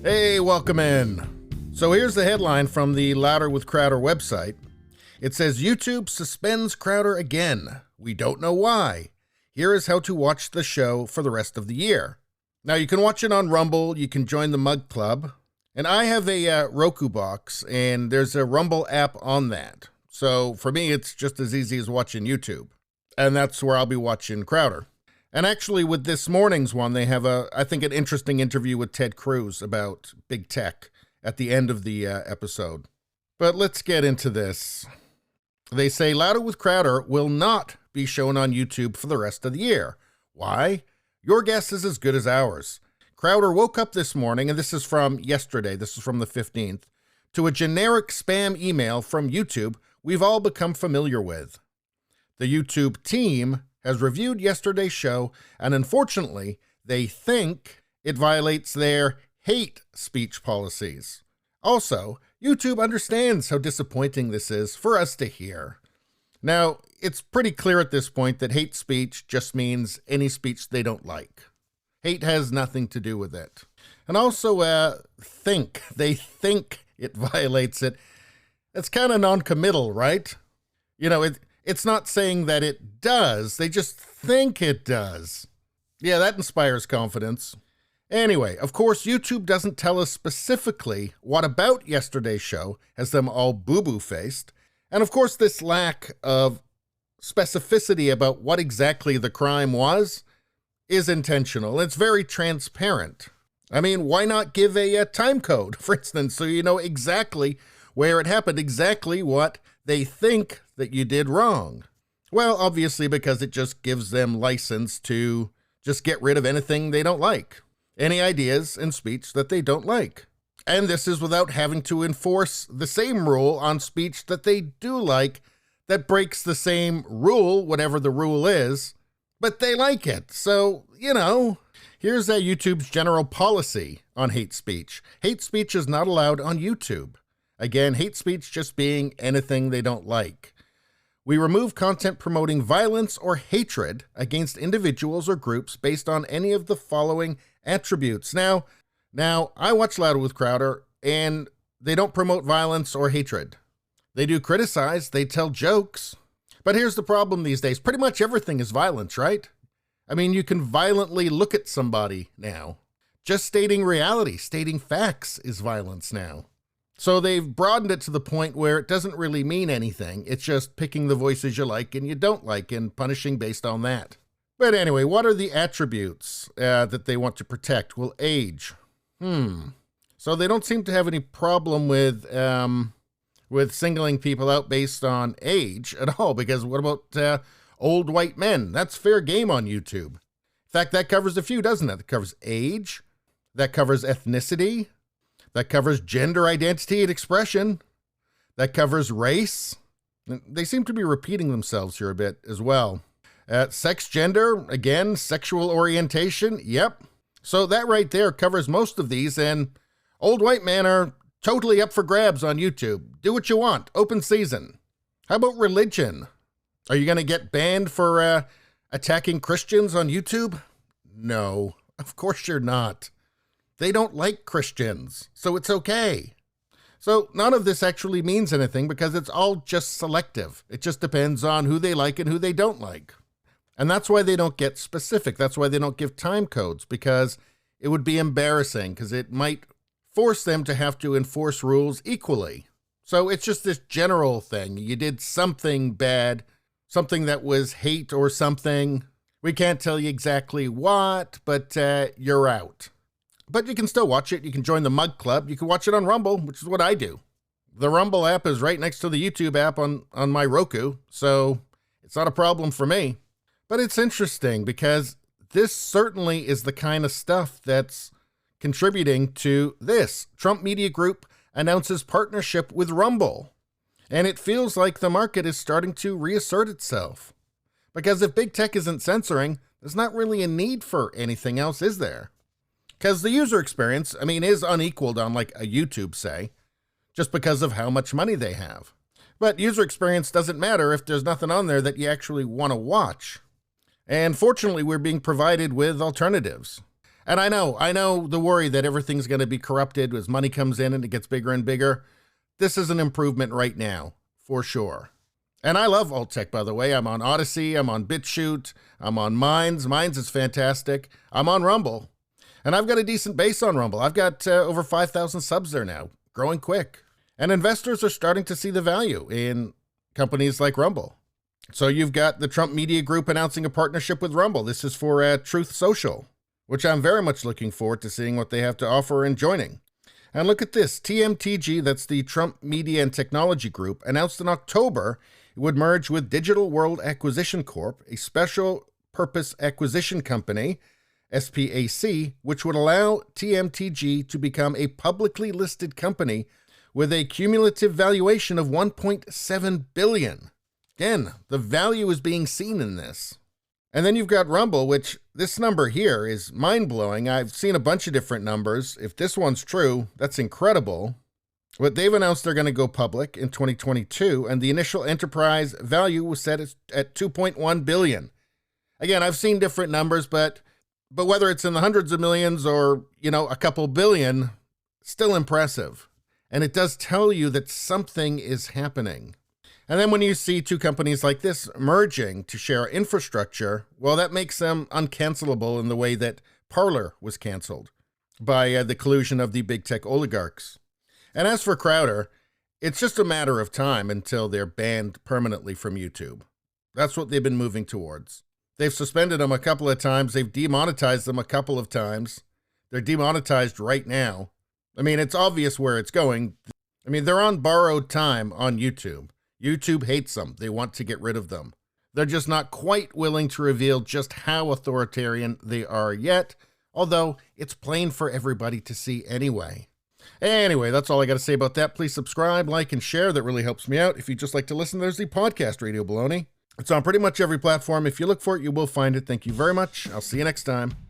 Hey, welcome in. So here's the headline from the Louder with Crowder website. It says, YouTube suspends Crowder again. We don't know why. Here is how to watch the show for the rest of the year. Now, you can watch it on Rumble. You can join the Mug Club. And I have a Roku box, and there's a Rumble app on that. So for me, it's just as easy as watching YouTube. And that's where I'll be watching Crowder. And actually, with this morning's one, they have I think, an interesting interview with Ted Cruz about big tech at the end of the episode. But let's get into this. They say Louder with Crowder will not be shown on YouTube for the rest of the year. Why? Your guess is as good as ours. Crowder woke up this morning, and this is from yesterday, this is from the 15th, to a generic spam email from YouTube we've all become familiar with. The YouTube team has reviewed yesterday's show, and unfortunately, they think it violates their hate speech policies. Also, YouTube understands how disappointing this is for us to hear. Now, it's pretty clear at this point that hate speech just means any speech they don't like. Hate has nothing to do with it. And also, they think it violates it. It's kind of non-committal, right? You know, it's not saying that it does, they just think it does. Yeah, that inspires confidence. Anyway, of course, YouTube doesn't tell us specifically what about yesterday's show has them all boo-boo faced. And of course, this lack of specificity about what exactly the crime was is intentional. It's very transparent. I mean, why not give a time code, for instance, so you know exactly where it happened, exactly what they think that you did wrong? Well, obviously, because it just gives them license to just get rid of anything they don't like, any ideas and speech that they don't like. And this is without having to enforce the same rule on speech that they do like, that breaks the same rule, whatever the rule is, but they like it. So, you know, here's YouTube's general policy on hate speech. Hate speech is not allowed on YouTube. Again, hate speech just being anything they don't like. We remove content promoting violence or hatred against individuals or groups based on any of the following attributes. Now, I watch Louder with Crowder, and they don't promote violence or hatred. They do criticize, they tell jokes. But here's the problem these days. Pretty much everything is violence, right? I mean, you can violently look at somebody now. Just stating reality, stating facts is violence now. So they've broadened it to the point where it doesn't really mean anything. It's just picking the voices you like and you don't like and punishing based on that. But anyway, what are the attributes that they want to protect? Well, age. So they don't seem to have any problem with singling people out based on age at all, because what about old white men? That's fair game on YouTube. In fact, that covers a few, doesn't it? That covers age, that covers ethnicity, that covers gender identity and expression, that covers race. They seem to be repeating themselves here a bit as well. Sex, gender, again, sexual orientation, yep. So that right there covers most of these, and old white men are totally up for grabs on YouTube. Do what you want, open season. How about religion? Are you going to get banned for attacking Christians on YouTube? No, of course you're not. They don't like Christians, so it's okay. So none of this actually means anything because it's all just selective. It just depends on who they like and who they don't like. And that's why they don't get specific. That's why they don't give time codes, because it would be embarrassing, because it might force them to have to enforce rules equally. So it's just this general thing. You did something bad, something that was hate or something. We can't tell you exactly what, but you're out. But you can still watch it. You can join the Mug Club. You can watch it on Rumble, which is what I do. The Rumble app is right next to the YouTube app on my Roku, so it's not a problem for me. But it's interesting because this certainly is the kind of stuff that's contributing to this. Trump Media Group announces partnership with Rumble. And it feels like the market is starting to reassert itself. Because if big tech isn't censoring, there's not really a need for anything else, is there? Because the user experience, is unequaled on like a YouTube, say, just because of how much money they have. But user experience doesn't matter if there's nothing on there that you actually want to watch. And fortunately, we're being provided with alternatives. And I know the worry that everything's going to be corrupted as money comes in and it gets bigger and bigger. This is an improvement right now, for sure. And I love alt tech, by the way. I'm on Odyssey, I'm on BitChute, I'm on Minds. Minds is fantastic. I'm on Rumble. And I've got a decent base on Rumble. I've got over 5,000 subs there now, growing quick. And investors are starting to see the value in companies like Rumble. So you've got the Trump Media Group announcing a partnership with Rumble. This is for Truth Social, which I'm very much looking forward to seeing what they have to offer and joining. And look at this. TMTG, that's the Trump Media and Technology Group, announced in October it would merge with Digital World Acquisition Corp., a special purpose acquisition company, SPAC, which would allow TMTG to become a publicly listed company with a cumulative valuation of $1.7 billion. Again, the value is being seen in this. And then you've got Rumble, which this number here is mind-blowing. I've seen a bunch of different numbers. If this one's true, that's incredible. But they've announced they're going to go public in 2022, and the initial enterprise value was set at $2.1 billion. Again, I've seen different numbers, but whether it's in the hundreds of millions or, a couple billion, still impressive. And it does tell you that something is happening. And then when you see two companies like this merging to share infrastructure, well, that makes them uncancelable in the way that Parler was canceled by the collusion of the big tech oligarchs. And as for Crowder, it's just a matter of time until they're banned permanently from YouTube. That's what they've been moving towards. They've suspended them a couple of times. They've demonetized them a couple of times. They're demonetized right now. I mean, it's obvious where it's going. I mean, they're on borrowed time on YouTube. YouTube hates them. They want to get rid of them. They're just not quite willing to reveal just how authoritarian they are yet, although it's plain for everybody to see anyway. Anyway, that's all I got to say about that. Please subscribe, like, and share. That really helps me out. If you just like to listen, there's the podcast Radio Baloney. It's on pretty much every platform. If you look for it, you will find it. Thank you very much. I'll see you next time.